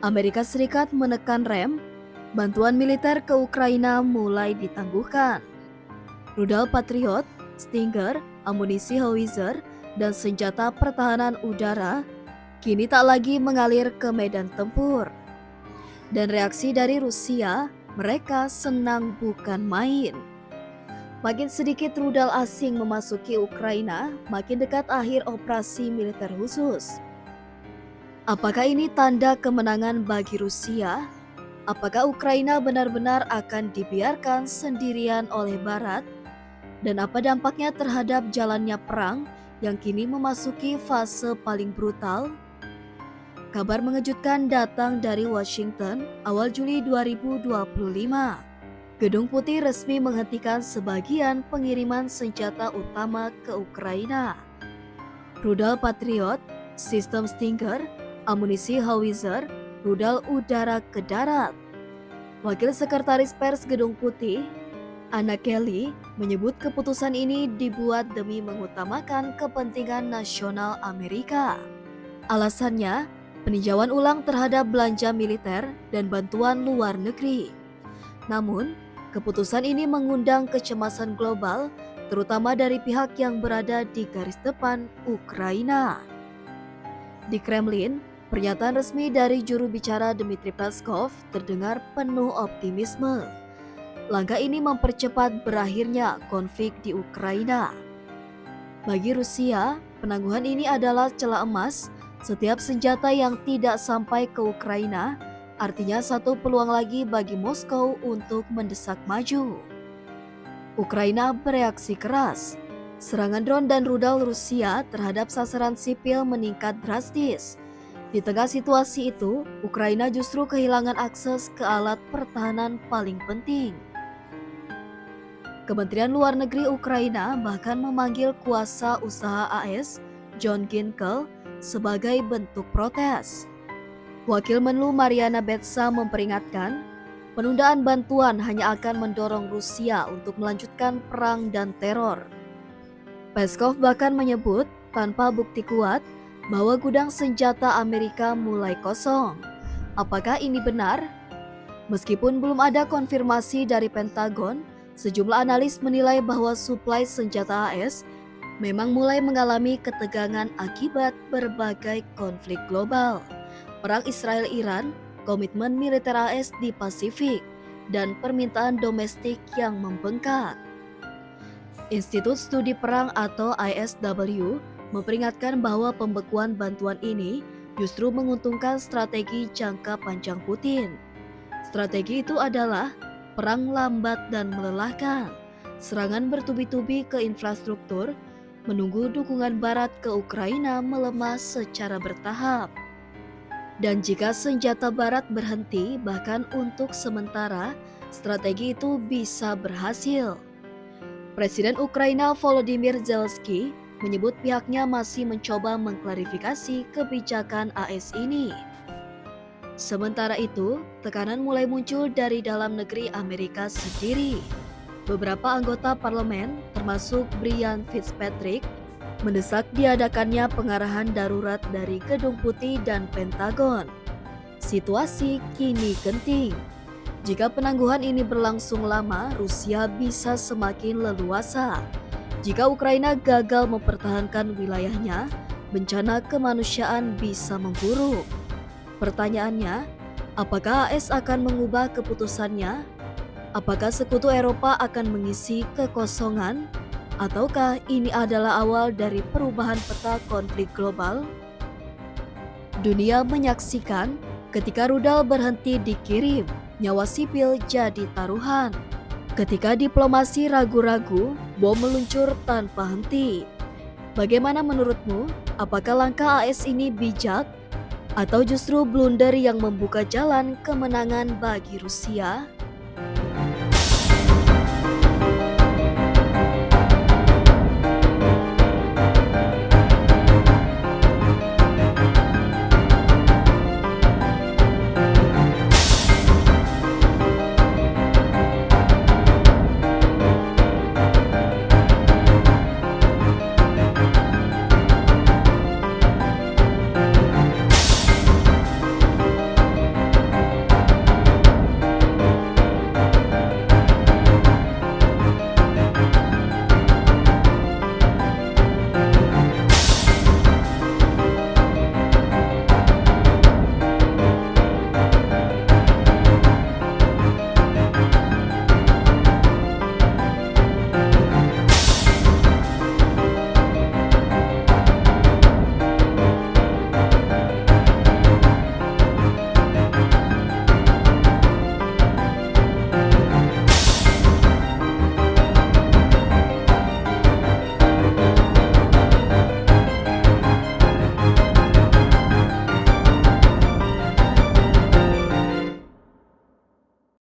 Amerika Serikat menekan rem, bantuan militer ke Ukraina mulai ditangguhkan. Rudal Patriot, Stinger, amunisi howitzer, dan senjata pertahanan udara kini tak lagi mengalir ke medan tempur. Dan reaksi dari Rusia, mereka senang bukan main. Makin sedikit rudal asing memasuki Ukraina, makin dekat akhir operasi militer khusus. Apakah ini tanda kemenangan bagi Rusia? Apakah Ukraina benar-benar akan dibiarkan sendirian oleh Barat? Dan apa dampaknya terhadap jalannya perang yang kini memasuki fase paling brutal? Kabar mengejutkan datang dari Washington awal Juli 2025. Gedung Putih resmi menghentikan sebagian pengiriman senjata utama ke Ukraina. Rudal Patriot, sistem Stinger, amunisi howitzer, rudal udara ke darat. Wakil Sekretaris Pers Gedung Putih, Anna Kelly, menyebut keputusan ini dibuat demi mengutamakan kepentingan nasional Amerika. Alasannya, peninjauan ulang terhadap belanja militer dan bantuan luar negeri. Namun, keputusan ini mengundang kecemasan global, terutama dari pihak yang berada di garis depan Ukraina. Di Kremlin, pernyataan resmi dari juru bicara Dmitry Peskov terdengar penuh optimisme. Langkah ini mempercepat berakhirnya konflik di Ukraina. Bagi Rusia, penangguhan ini adalah celah emas. Setiap senjata yang tidak sampai ke Ukraina artinya satu peluang lagi bagi Moskow untuk mendesak maju. Ukraina bereaksi keras. Serangan drone dan rudal Rusia terhadap sasaran sipil meningkat drastis. Di tengah situasi itu, Ukraina justru kehilangan akses ke alat pertahanan paling penting. Kementerian Luar Negeri Ukraina bahkan memanggil kuasa usaha AS, John Ginkel, sebagai bentuk protes. Wakil Menlu Mariana Betsa memperingatkan, penundaan bantuan hanya akan mendorong Rusia untuk melanjutkan perang dan teror. Peskov bahkan menyebut, tanpa bukti kuat, bahwa gudang senjata Amerika mulai kosong. Apakah ini benar? Meskipun belum ada konfirmasi dari Pentagon, sejumlah analis menilai bahwa suplai senjata AS memang mulai mengalami ketegangan akibat berbagai konflik global. Perang Israel-Iran, komitmen militer AS di Pasifik, dan permintaan domestik yang membengkak. Institut Studi Perang atau ISW memperingatkan bahwa pembekuan bantuan ini justru menguntungkan strategi jangka panjang Putin. Strategi itu adalah perang lambat dan melelahkan, serangan bertubi-tubi ke infrastruktur, menunggu dukungan Barat ke Ukraina melemah secara bertahap. Dan jika senjata Barat berhenti, bahkan untuk sementara, strategi itu bisa berhasil. Presiden Ukraina Volodymyr Zelensky menyebut pihaknya masih mencoba mengklarifikasi kebijakan AS ini. Sementara itu, tekanan mulai muncul dari dalam negeri Amerika sendiri. Beberapa anggota parlemen, termasuk Brian Fitzpatrick, mendesak diadakannya pengarahan darurat dari Gedung Putih dan Pentagon. Situasi kini genting. Jika penangguhan ini berlangsung lama, Rusia bisa semakin leluasa. Jika Ukraina gagal mempertahankan wilayahnya, bencana kemanusiaan bisa memburuk. Pertanyaannya, apakah AS akan mengubah keputusannya? Apakah sekutu Eropa akan mengisi kekosongan? Ataukah ini adalah awal dari perubahan peta konflik global? Dunia menyaksikan ketika rudal berhenti dikirim, nyawa sipil jadi taruhan. Ketika diplomasi ragu-ragu, bom meluncur tanpa henti. Bagaimana menurutmu? Apakah langkah AS ini bijak? Atau justru blunder yang membuka jalan kemenangan bagi Rusia?